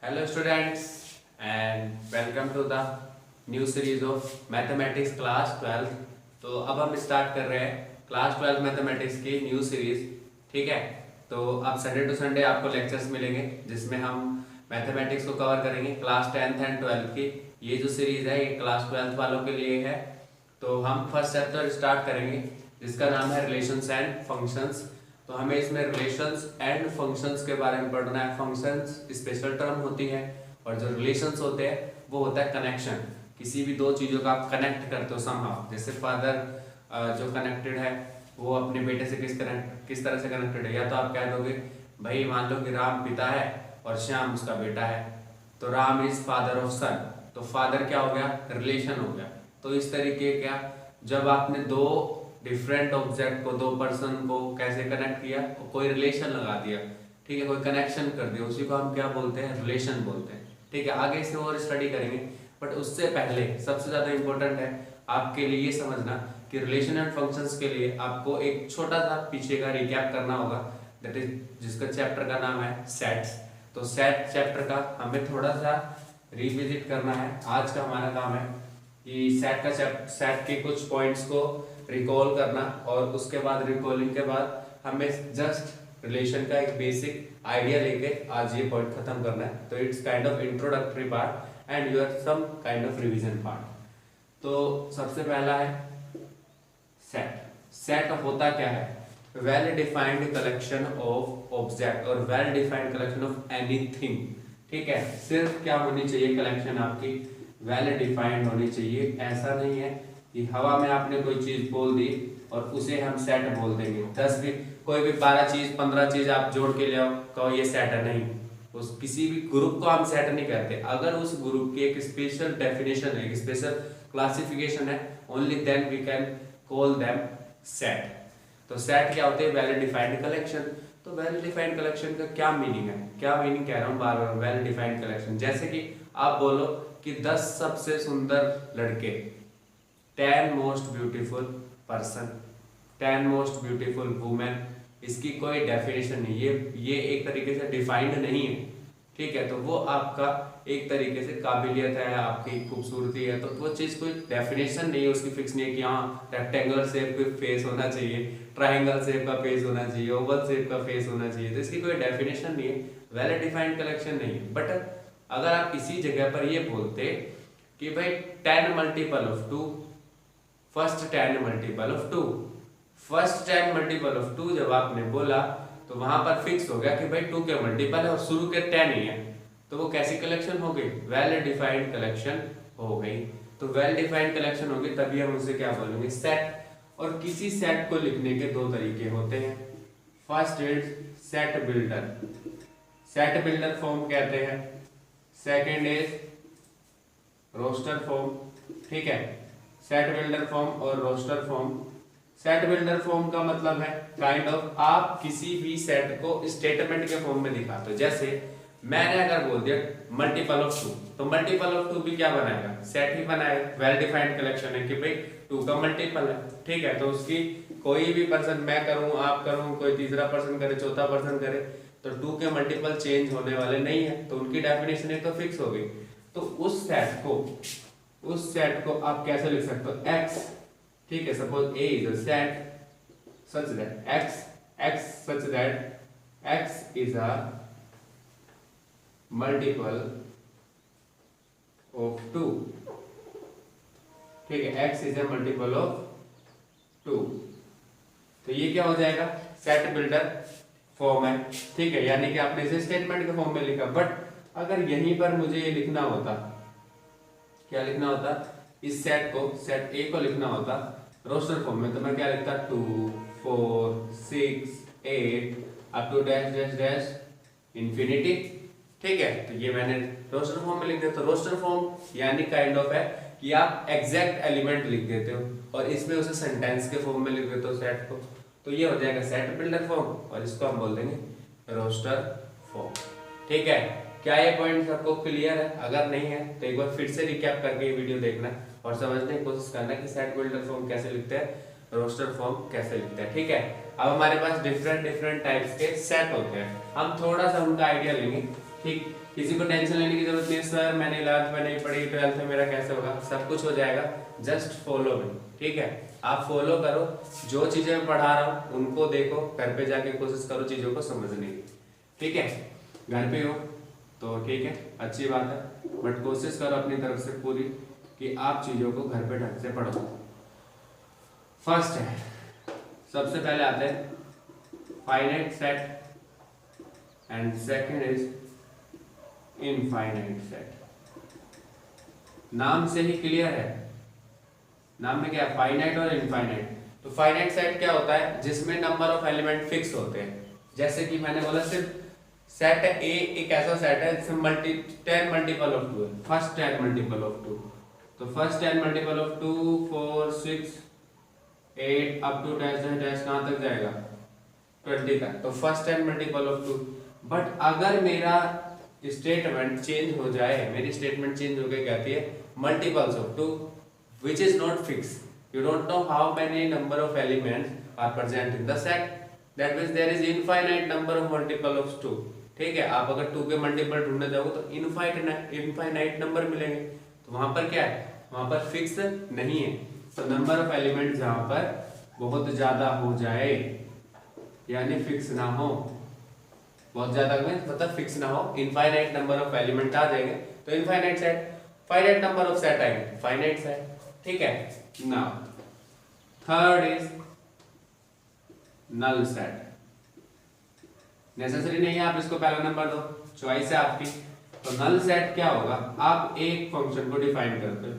Hello students and welcome to the new series of mathematics class 12। तो अब हम start कर रहे हैं क्लास 12 मैथमेटिक्स की न्यू सीरीज। ठीक है, तो अब संडे टू संडे आपको लेक्चर्स मिलेंगे जिसमें हम मैथमेटिक्स को कवर करेंगे क्लास 10th एंड 12th की। ये जो सीरीज है ये क्लास 12th वालों के लिए है। तो हम फर्स्ट चैप्टर स्टार्ट करेंगे जिसका नाम है रिलेशंस एंड फंक्शंस। तो हमें इसमें रिलेशंस एंड फंक्शंस के बारे में पढ़ना है। फंक्शंस स्पेशल टर्म होती है और जो रिलेशंस होते हैं वो होता है कनेक्शन। किसी भी दो चीज़ों का आप कनेक्ट करते हो समहाउ। जैसे फादर जो कनेक्टेड है वो अपने बेटे से किस तरह से कनेक्टेड है। या तो आप कह दोगे भाई मान लो कि राम पिता है और श्याम उसका बेटा है, तो राम इज फादर ऑफ सन। तो फादर क्या हो गया, रिलेशन हो गया। तो इस तरीके क्या, जब आपने दो डिफरेंट ऑब्जेक्ट को, दो पर्सन को कैसे कनेक्ट किया, कोई रिलेशन लगा दिया, ठीक है, कोई कनेक्शन कर दिया, उसी को हम क्या बोलते हैं, रिलेशन बोलते हैं। ठीक है, आगे इसे और स्टडी करेंगे, बट उससे पहले सबसे ज्यादा इंपॉर्टेंट है आपके लिए ये समझना कि रिलेशन एंड फंक्शंस के लिए आपको एक छोटा सा पीछे का रिकैप करना होगा, दैट इज जिसका चैप्टर का नाम है सेट्स। तो सेट चैप्टर का हमें थोड़ा सा रिविजिट करना है। आज का हमारा काम है कि सेट के कुछ पॉइंट्स को रिकॉल करना और उसके बाद रिकॉलिंग के बाद हमें जस्ट रिलेशन का एक बेसिक आइडिया लेके आज ये पॉइंट खत्म करना है। तो it's kind of introductory part and your some kind of revision part. तो सबसे पहला है सेट। सेट होता क्या है, well defined collection of object और well defined collection of anything. ठीक है, सिर्फ क्या होनी चाहिए, कलेक्शन आपकी वेल डिफाइंड होनी चाहिए। ऐसा नहीं है कि हवा में आपने कोई चीज बोल दी और उसे हम सेट बोल देंगे। 10 भी कोई भी 12 चीज 15 चीज आप जोड़ के ले आओ, कहो ये सेट है, नहीं। उस किसी भी ग्रुप को हम सेट नहीं करते। अगर उस ग्रुप की एक स्पेशल डेफिनेशन है, एक स्पेशल क्लासिफिकेशन है, only then we can call them set. तो सेट क्या होते हैं, वेल डिफाइंड कलेक्शन। तो वेल डिफाइंड कलेक्शन का क्या मीनिंग है, क्या मीनिंग कह रहा हूँ बार बार, वेल डिफाइंड कलेक्शन। जैसे कि आप बोलो कि 10 सबसे सुंदर लड़के, 10 most beautiful person, 10 most beautiful women. इसकी कोई डेफिनेशन नहीं, ये एक तरीके से डिफाइंड नहीं है। ठीक है, तो वो आपका एक तरीके से काबिलियत है, आपकी खूबसूरती है। तो वो चीज कोई डेफिनेशन नहीं है, उसकी फिक्स नहीं है कि हाँ रेक्टेंगुलर शेप का फेस होना चाहिए, ट्राइंगल शेप का फेस होना चाहिए, ओवल शेप का फेस होना चाहिए। तो इसकी कोई डेफिनेशन नहीं है, वेल डिफाइंड कलेक्शन नहीं है। बट अगर आप इसी जगह पर ये बोलते कि भाई 10 multiple of 2, first 10 multiple of 2, first 10 multiple of 2 जब आपने बोला तो वहां पर फिक्स हो गया कि भाई 2 के मल्टीपल है और शुरू के 10 ही है। तो वो कैसी कलेक्शन हो गई, वेल डिफाइंड कलेक्शन हो गई। तो वेल डिफाइंड कलेक्शन होगी तभी हम उसे क्या बोलेंगे, सेट। और किसी सेट को लिखने के दो तरीके होते हैं। First is set builder, set builder form कहते हैं। Second is roster form. ठीक है, सेट बिल्डर फॉर्म और roster form. Set builder form का मतलब है काइंड ऑफ आप किसी भी सेट को स्टेटमेंट के फॉर्म में दिखाते हो। जैसे मैंने अगर बोल दिया मल्टीपल ऑफ 2, तो मल्टीपल ऑफ 2 भी क्या बनाएगा, सेट ही बनाएगा। वेल डिफाइंड कलेक्शन है कि भाई 2 का मल्टीपल है। ठीक है, तो उसकी कोई भी पर्सन, मैं करूं, आप करूं, कोई तीसरा पर्सन करे, चौथा पर्सन करे, तो 2 के मल्टीपल चेंज होने वाले नहीं है। तो उनकी डेफिनेशन है तो फिक्स हो गई। तो उस सेट को आप कैसे लिख सकते हो, x। ठीक है, suppose A is a set such that x such that x is a multiple of 2। ठीक है, x is a multiple of 2। तो ये क्या हो जाएगा, सेट बिल्डर फॉर्म है। ठीक है, यानी कि आपने इसे स्टेटमेंट के फॉर्म में लिखा। बट अगर यहीं पर मुझे ये लिखना होता, क्या लिखना होता, इस सेट को, सेट ए को लिखना होता रोस्टर फॉर्म में, तो मैं क्या लिखता, 2 4 6 8 up to dash dash dash infinity. ठीक है, तो ये मैंने रोस्टर फॉर्म में लिख दिया। तो रोस्टर फॉर्म यानी काइंड ऑफ है कि आप एग्जैक्ट एलिमेंट लिख देते हो और इसमें उसे सेंटेंस के फॉर्म में लिख देते हो सेट को। तो ये हो जाएगा सेट बिल्डर फॉर्म और इसको हम बोल देंगे रोस्टर फॉर्म। ठीक है, क्या ये पॉइंट सबको क्लियर है? अगर नहीं है तो एक बार फिर से रिकैप करके ये वीडियो देखना और समझने की कोशिश करना कि सेट बिल्डर फॉर्म कैसे लिखते हैं, रोस्टर फॉर्म कैसे लिखते हैं। ठीक है, अब हमारे पास डिफरेंट डिफरेंट टाइप्स के सेट होते हैं, हम थोड़ा सा उनका आइडिया लेंगे। ठीक, किसी को टेंशन लेने की जरूरत नहीं सर मैंने 11th में नहीं पढ़ी 12th में मेरा कैसे होगा, सब कुछ हो जाएगा, जस्ट फॉलो मी। ठीक है, आप फॉलो करो, जो चीजें मैं पढ़ा रहा हूँ उनको देखो, घर पे जाके कोशिश करो चीजों को समझने की। ठीक है, घर पे हो तो ठीक है, अच्छी बात है, बट कोशिश करो अपनी तरफ से पूरी कि आप चीजों को घर पे ढंग से पढ़ो। फर्स्ट है, सबसे पहले आते हैं finite set and second is infinite set. नाम से ही क्लियर है, नाम में क्या है, फाइनाइट और इनफाइनाइट। तो फाइनाइट सेट क्या होता है, जिसमें नंबर ऑफ एलिमेंट फिक्स होते हैं। जैसे कि मैंने बोला सिर्फ सेट ए एक ऐसा सेट है जिसमें 10 मल्टीपल ऑफ 2 है, फर्स्ट 10 मल्टीपल ऑफ 2, तो first 10 multiple of 2 4 6 8 up to dash dash कहां तक जाएगा 20 तक, तो फर्स्ट 10 मल्टीपल ऑफ 2। बट अगर मेरा स्टेटमेंट चेंज हो जाए, मेरी स्टेटमेंट चेंज होकर कहती है multiples of 2 which is not fixed, you don't know how many number of elements are present in the set, that means there is infinite number of multiple of 2। ठीक है, आप अगर 2 के मल्टीपल ढूंढने जाओगे तो इनफाइनाइट नंबर मिलेंगे, तो वहां पर क्या है, वहां पर फिक्स नहीं है। तो नंबर ऑफ एलिमेंट जहां पर बहुत ज्यादा हो जाए यानी फिक्स ना हो, बहुत ज्यादा में मतलब फिक्स ना हो, इनफाइनाइट नंबर ऑफ एलिमेंट आ जाएंगे तो infinite set, finite number of set आएंगे फाइनाइट सेट। ठीक है, now third is null set. Necessary नहीं है आप इसको पहला नंबर दो, चॉइस है आपकी। तो नल सेट क्या होगा, आप एक फंक्शन को डिफाइन करते हो,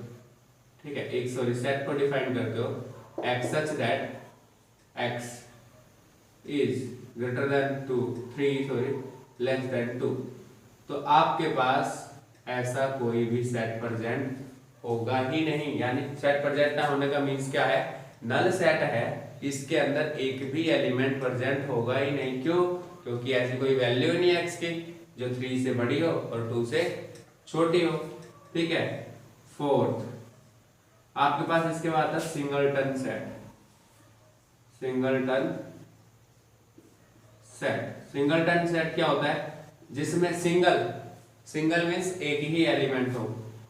ठीक है, एक सेट को डिफाइन करते हो x such that x is greater than 2 3 less than 2, तो आपके पास ऐसा कोई भी सेट प्रेजेंट होगा ही नहीं। यानी सेट प्रेजेंट ना होने का मीन्स क्या है, नल सेट है, इसके अंदर एक भी एलिमेंट प्रेजेंट होगा ही नहीं। क्यों, क्योंकि ऐसी कोई वैल्यू नहीं है x की जो 3 से बड़ी हो और 2 से छोटी हो। ठीक है, फोर्थ आपके पास इसके बाद था सिंगलटन सेट। सिंगलटन सेट क्या होता है, जिसमें सिंगल मीन्स एक ही एलिमेंट हो,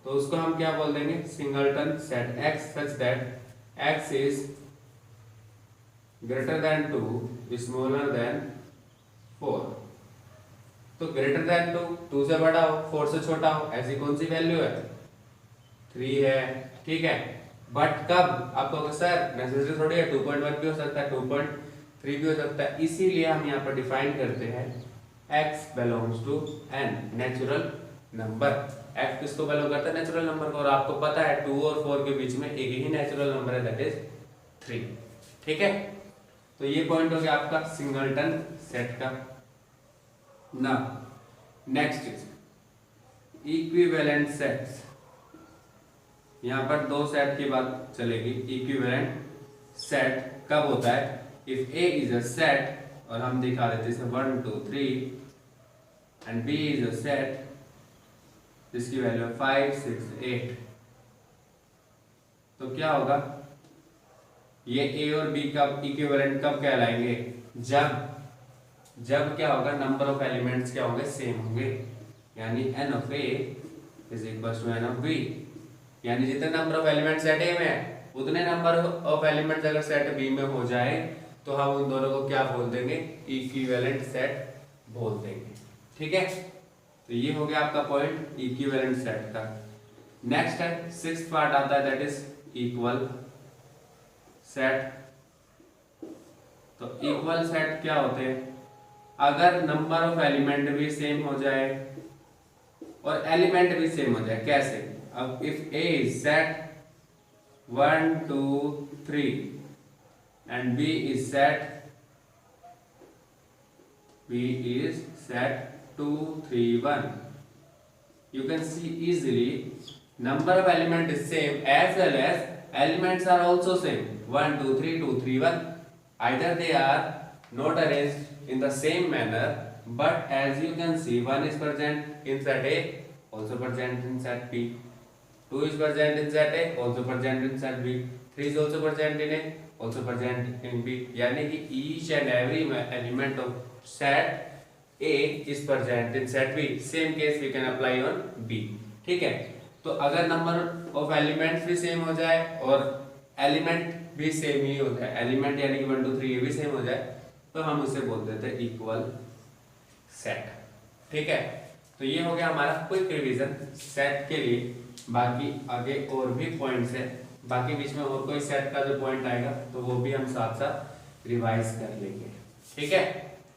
तो उसको हम क्या बोल देंगे, singleton set x such that x is greater than 2 smaller than 4। तो ग्रेटर देन 2 से बड़ा हो 4 से छोटा हो, ऐसी कौन सी वैल्यू है, 3 है। ठीक है, बट कब आपको सर नेसेसरी थोड़ी है, 2.1 भी हो सकता है 2.3 भी हो सकता है, इसीलिए हम यहाँ पर डिफाइन करते हैं x belongs to n natural number. x किसको बिलोंग करता है, नेचुरल नंबर को, और आपको पता है 2 और 4 के बीच में एक ही नेचुरल नंबर है, दैट इज 3। ठीक है, तो ये पॉइंट हो गया आपका सिंगलटन सेट का। ना नेक्स्ट इज इक्विवेलेंट सेट्स। यहां पर दो सेट की बात चलेगी। इक्विवेलेंट सेट कब होता है, if A is a set, और हम दिखा देते हैं 1 2 3 and B is a set जिसकी वैल्यू है 5 6 8, तो क्या होगा, ये A और B का इक्विवेलेंट कब कहलाएंगे, जब क्या होगा, नंबर ऑफ एलिमेंट्स क्या होंगे, सेम होंगे। यानी n of A is equals to n of B, यानी जितने number of elements set A में है उतने नंबर ऑफ एलिमेंट्स अगर सेट B में हो जाए तो हम उन दोनों को क्या बोल देंगे, इक्विवेलेंट सेट बोल देंगे। ठीक है, तो ये हो गया आपका पॉइंट इक्विवेलेंट सेट का। नेक्स्ट है सिक्स्थ पार्ट आता है, दैट इज इक्वल सेट। तो इक्वल सेट क्या होते हैं, अगर नंबर ऑफ एलिमेंट भी सेम हो जाए और एलिमेंट भी सेम हो जाए। कैसे, अब if A is set 1 2 3 and B is set 2 3 1, you can see easily number of element is same as well as elements are also same, 1 2 3 2 3 1, either they are not arranged in the same manner, but as you can see 1 is present in set A, also present in set B, 2 is present in set A, also present in set B, 3 is also present in A, also present in B, यानी कि each and every element of set A is present in set B. Same case we can apply on B. ठीक है, तो अगर number of elements भी same हो जाए और एलिमेंट भी सेम ही हो जाए, एलिमेंट यानी कि 1 2 3 ये भी सेम हो जाए, तो हम उसे बोल देते हैं इक्वल सेट। ठीक है, तो ये हो गया हमारा क्विक रिवीजन सेट के लिए। बाकी आगे और भी पॉइंट्स है, बाकी बीच में और कोई सेट का जो पॉइंट आएगा तो वो भी हम साथ साथ रिवाइज कर लेंगे। ठीक है,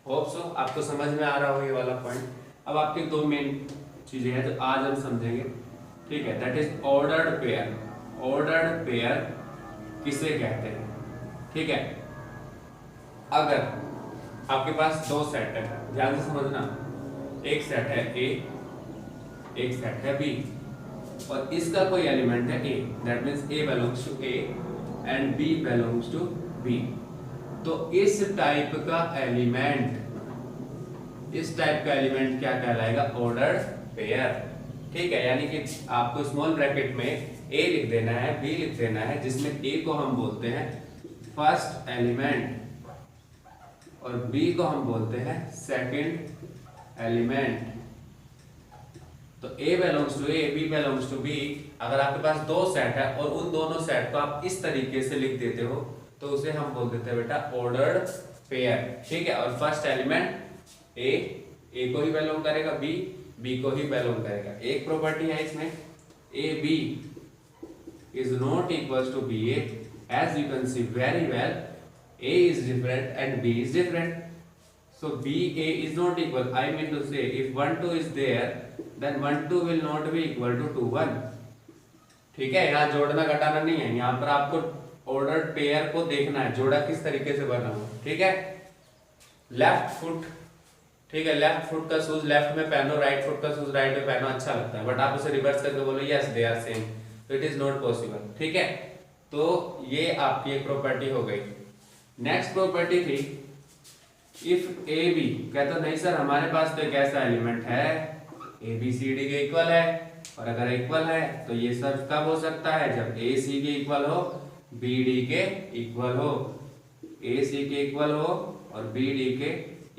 होप सो आपको समझ में आ रहा हो ये वाला पॉइंट। अब आपकी दो मेन चीजें हैं जो आज हम समझेंगे। ठीक है, that is ordered pair. Ordered pair किसे कहते हैं? ठीक है, अगर आपके पास दो सेट है, ध्यान से समझना, एक सेट है A, एक सेट है B, और इसका कोई एलिमेंट है A, that means A belongs to A and B belongs to B। तो इस टाइप का एलिमेंट क्या कहलाएगा? Ordered pair. ठीक है, यानी कि आपको स्मॉल ब्रैकेट में A लिख देना है, B लिख देना है, जिसमें A को हम बोलते हैं फर्स्ट एलिमेंट और B को हम बोलते हैं सेकंड एलिमेंट। तो A belongs to A, B belongs to B। अगर आपके पास दो सेट है और उन दोनों सेट को आप इस तरीके से लिख देते हो तो उसे हम बोल देते हैं बेटा ऑर्डर्ड पेयर। ठीक है, और फर्स्ट एलिमेंट A को ही बिलोंग करेगा, B को ही बिलोंग करेगा। एक प्रॉपर्टी है इसमें, AB is not equals to BA, as you can see very well, A is different and B is different. So BA is not equal. I mean to say, if 1 2 is there, then 1 2 will not be equal to 2 1. ठीक है, यहाँ जोड़ना घटाना नहीं है, यहाँ पर आपको ऑर्डर्ड पेयर को देखना है जोड़ा किस तरीके से बना हुआ। ठीक है, लेफ्ट फुट, ठीक है, लेफ्ट फुट का शूज लेफ्ट में पहनो, राइट फुट का शूज राइट में पहनो, अच्छा लगता है, बट आप उसे रिवर्स करके बोलो यस दे आर सेम, तो इट इज नॉट पॉसिबल। ठीक है, तो ये आपकी एक प्रॉपर्टी हो गई। नेक्स्ट प्रॉपर्टी थी इफ ए बी, कहता नहीं सर हमारे पास तो एक ऐसा एलिमेंट है ए बी सी डी के इक्वल है, और अगर इक्वल है तो ये सब कब हो सकता है? जब ए सी के इक्वल हो, बी डी के इक्वल हो, ए सी के इक्वल हो और बी डी के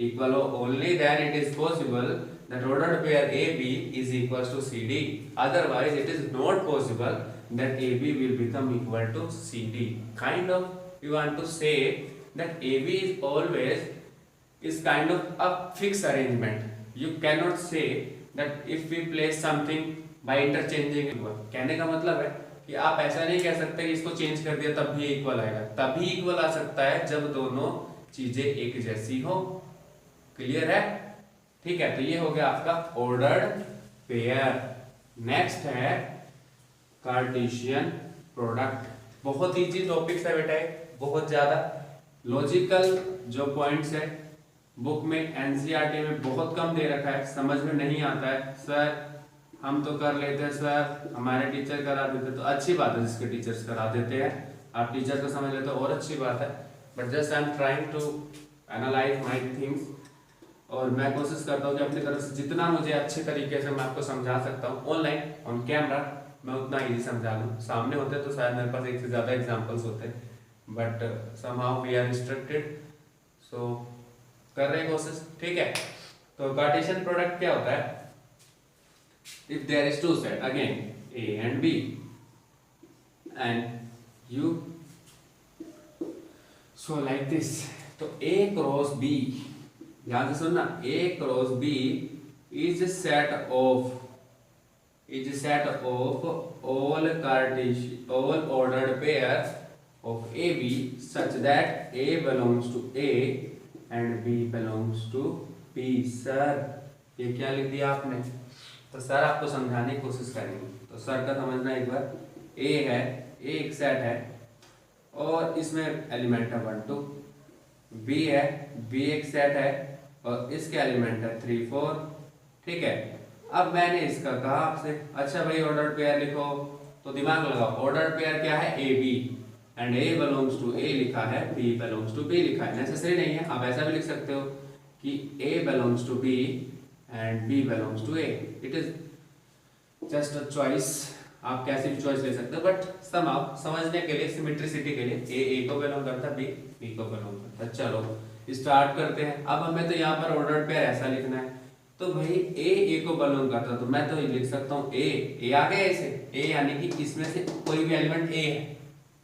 इक्वल हो, only then it is possible that ordered pair AB is equals to CD. Otherwise, it is not possible that AB will become equal to CD. Kind of, you want to say that AB is always is kind of a fixed arrangement. You cannot say that if we place something by interchanging equal. कहने का मतलब है कि आप ऐसा नहीं कह सकते कि इसको चेंज कर दिया तब भी इक्वल आएगा। तभी इक्वल आ सकता है जब दोनों चीजें एक जैसी हो। क्लियर है? ठीक है, तो ये हो गया आपका ऑर्डर्ड पेयर। नेक्स्ट है कार्टेशियन प्रोडक्ट। बहुत इजी टॉपिक्स है बेटा, बहुत ज्यादा लॉजिकल जो पॉइंट्स है बुक में एनसीईआरटी में बहुत कम दे रखा है, समझ में नहीं आता है। सर हम तो कर लेते हैं, सर हमारे टीचर करा देते, तो अच्छी बात है जिसके टीचर्स करा देते हैं, आप टीचर को समझ लेते हो और अच्छी बात है, but just I am trying to analyse my things, और मैं कोशिश करता हूँ कि अपनी तरफ से जितना मुझे अच्छे तरीके से मैं आपको समझा सकता हूँ ऑनलाइन ऑन कैमरा मैं उतना इजी समझा लूँ। सामने होते तो शायद मेरे पास एक से ज़्यादा एग्जांपल्स होते, but somehow we are restricted, so कर रहे कोशिश। ठीक है, तो कार्टेशियन प्रोडक्ट क्या होता है? If there is two set again A and B and you so like this, तो ए क्रॉस बी, ध्यान से सुनना, A cross B is a set of all ordered pairs of AB such that A belongs to A and B belongs to B। Sir ये क्या लिख दिया आपने? तो सर आपको समझाने की कोशिश करेंगे, तो सर का समझना एक बार। A है, A एक सेट है और इसमें एलिमेंट है 1 2, B है, B एक सेट है और इसके एलिमेंट है 3 4। ठीक है, अब मैंने इसका कहा आपसे अच्छा भाई ऑर्डर्ड पेयर लिखो, तो दिमाग लगाओ, ऑर्डर्ड पेयर क्या है? A B, and A belongs to A लिखा है, बी बिलोंग्स टू बी लिखा है। नेसेसरी नहीं है, आप ऐसा भी लिख सकते हो कि A belongs to B and B belongs to A, it is just a choice, आप कैसे भी चॉइस ले सकते हो, बट समझने के लिए, सिमेट्रिसिटी के लिए ए को बिलोंग करता है, बी को बिलोंग करता है। चलो स्टार्ट करते हैं। अब हमें तो यहाँ पर ऑर्डर पेयर ऐसा लिखना है, तो भाई ए को बिलोंग करता है, तो मैं तो लिख सकता हूँ ए आ गया ऐसे, ए यानी कि इसमें से कोई भी एलिमेंट ए है,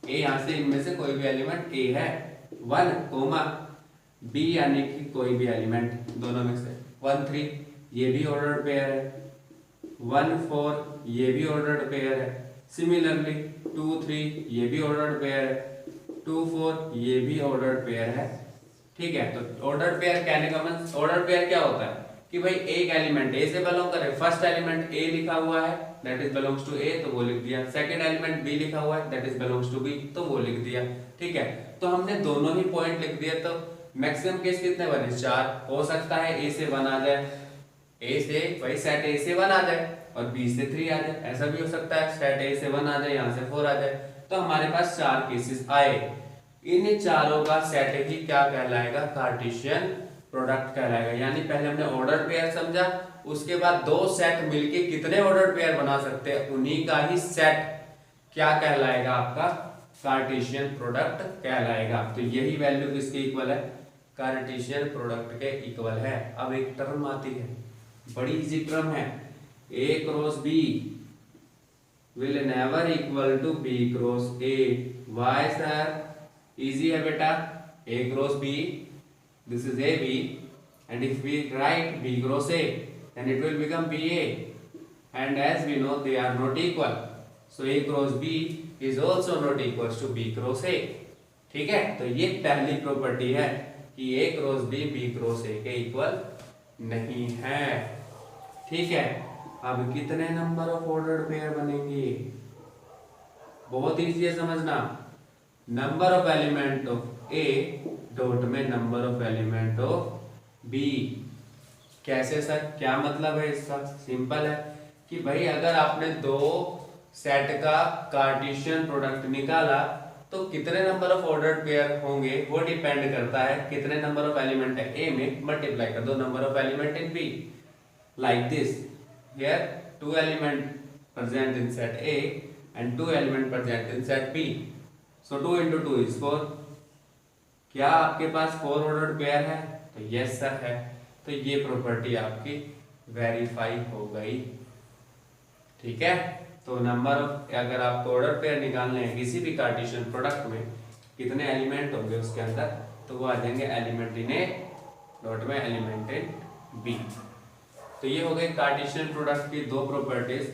ए यहाँ से इनमें से कोई भी एलिमेंट ए है, 1 कोमा बी यानी कि कोई भी एलिमेंट दोनों में से 1 3 ये भी ऑर्डर पेयर है, 1 4 ये भी ऑर्डर्ड पेयर है, सिमिलरली 2 3 ये भी ऑर्डर्ड पेयर है, 2 4 ये भी ऑर्डर्ड पेयर है। ठीक है, तो ऑर्डर्ड पेयर कहने का मतलब, ऑर्डर पेयर क्या होता है कि भाई एक एलिमेंट ए से बिलोंग करे, फर्स्ट एलिमेंट ए लिखा हुआ है दैट इज बिलोंग्स टू ए, तो वो लिख दिया, सेकंड एलिमेंट बी लिखा हुआ है that is belongs to B, तो वो लिख दिया। ठीक है, तो हमने दोनों ही पॉइंट लिख दिए, तो मैक्सिमम केस कितने बने, 4 हो सकता है। ए से 1 आ जाए, ए से भाई सेट ए से 1 आ जाए और बी से 3 आ जाए, ऐसा भी हो सकता है, सेट ए से 1 आ जाए, यहाँ से 4 आ जाए, तो हमारे पास 4 केसेस आए। इन चारों का सेट ही क्या कहलाएगा, कार्टेशियन प्रोडक्ट कहलाएगा। यानी पहले हमने ऑर्डर पेयर समझा, उसके बाद दो सेट मिलके कितने ऑर्डर पेयर बना सकते हैं, उन्हीं का ही सेट क्या कहलाएगा, आपका कार्टेशियन प्रोडक्ट कहलाएगा। तो यही वैल्यू किसके इक्वल है, कार्टेशियन प्रोडक्ट के इक्वल है। अब एक टर्म आती है, बड़ी इजी टर्म है, A cross B will never equal to B cross A। Why sir? Easy है बेटा, A cross B, this is AB, and if we write B cross A, then it will become BA, and as we know they are not equal, so A cross B is also not equals to B cross A। ठीक है, तो ये पहली property है कि A cross B B cross A के equal नहीं है। ठीक है, अब कितने नंबर ऑफ ऑर्डर्ड पेयर बनेंगे, बहुत इजी है समझना, number of element of A dot में number of element of B. कैसे सर, क्या मतलब है इसका, सिंपल है कि भाई अगर आपने दो सेट का कार्टेशियन प्रोडक्ट निकाला तो कितने नंबर ऑफ ऑर्डर्ड पेयर होंगे वो डिपेंड करता है कितने नंबर ऑफ एलिमेंट है ए में, मल्टीप्लाई कर दो number of element in B, like this. Here 2 element present in set A and 2 element present in set B. So 2 into 2 is 4. क्या आपके पास 4 ऑर्डर्ड पेयर है, तो यस सर है, तो ये प्रॉपर्टी आपकी वेरीफाई हो गई। ठीक है, तो नंबर ऑफ, अगर आपको ऑर्डर पेयर निकालने हैं किसी भी कार्टेशियन प्रोडक्ट में कितने एलिमेंट होंगे उसके अंदर, तो वो आ जाएंगे एलिमेंट इन ए डॉट में एलिमेंट इन बी। तो ये हो गए कार्टेशियन प्रोडक्ट की दो प्रॉपर्टीज।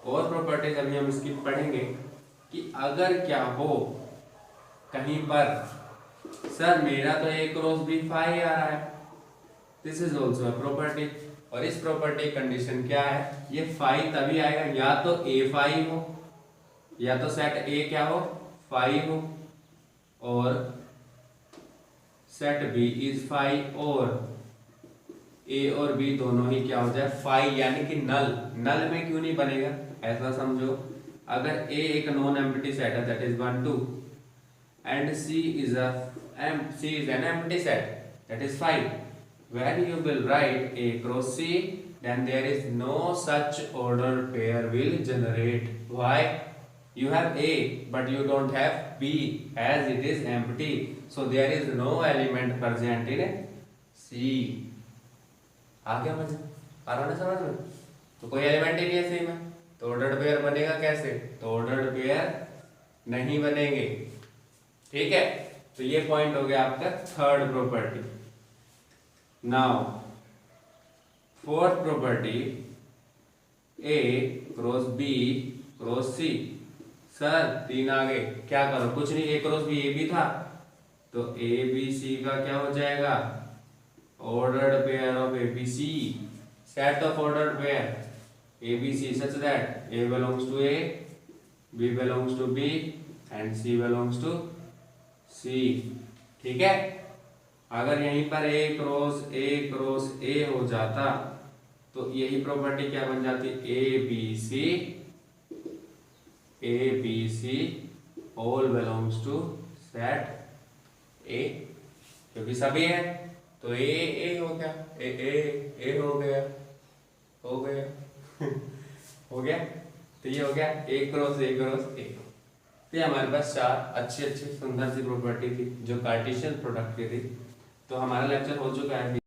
और प्रॉपर्टीज अभी हम इसकी पढ़ेंगे कि अगर क्या हो कहीं पर, सर मेरा तो ए क्रॉस बी फाई आ रहा है, this is also a property, और इस प्रॉपर्टी कंडीशन क्या है, ये फाई तभी आएगा या तो ए फाई हो, या तो सेट ए क्या हो, फाई हो, और सेट बी इज फाई, और ए और बी दोनों ही क्या हो जाए फाई, यानी कि नल। नल में क्यों नहीं बनेगा, ऐसा समझो, अगर ए एक नॉन एम्प्टी सेट है that is 1 2 and C is an empty set that is 5, when you will write A cross C then there is no such order pair will generate. Why, you have A but you don't have B as it is empty, so there is no element present in C। आ गया मजा, आ रहा ना समझ में, तो कोई element ही नहीं है सी में, तो ऑर्डर्ड पेयर बनेगा कैसे, तो ऑर्डर्ड पेयर नहीं बनेंगे। ठीक है, तो ये पॉइंट हो गया आपका third property. Now fourth property, A cross B cross C. Sir 3 आ गए, क्या करो, कुछ नहीं, A cross B A B था, तो ए बी सी का क्या हो जाएगा, ordered pair of ABC, set of ordered pair ABC such that A belongs to A, B belongs to B and C belongs to C। ठीक है, अगर यहीं पर A क्रॉस A हो जाता तो यही प्रॉपर्टी क्या बन जाती, A B C all belongs to set A, क्योंकि सभी है तो ए हो गया, ए हो गया हो गया हो गया। तो ये हो गया A cross A cross A। तो ये हमारे पास चार अच्छी अच्छी सुंदर सी प्रॉपर्टी थी जो कार्टेशियन प्रोडक्ट की थी। तो हमारा लेक्चर हो चुका है।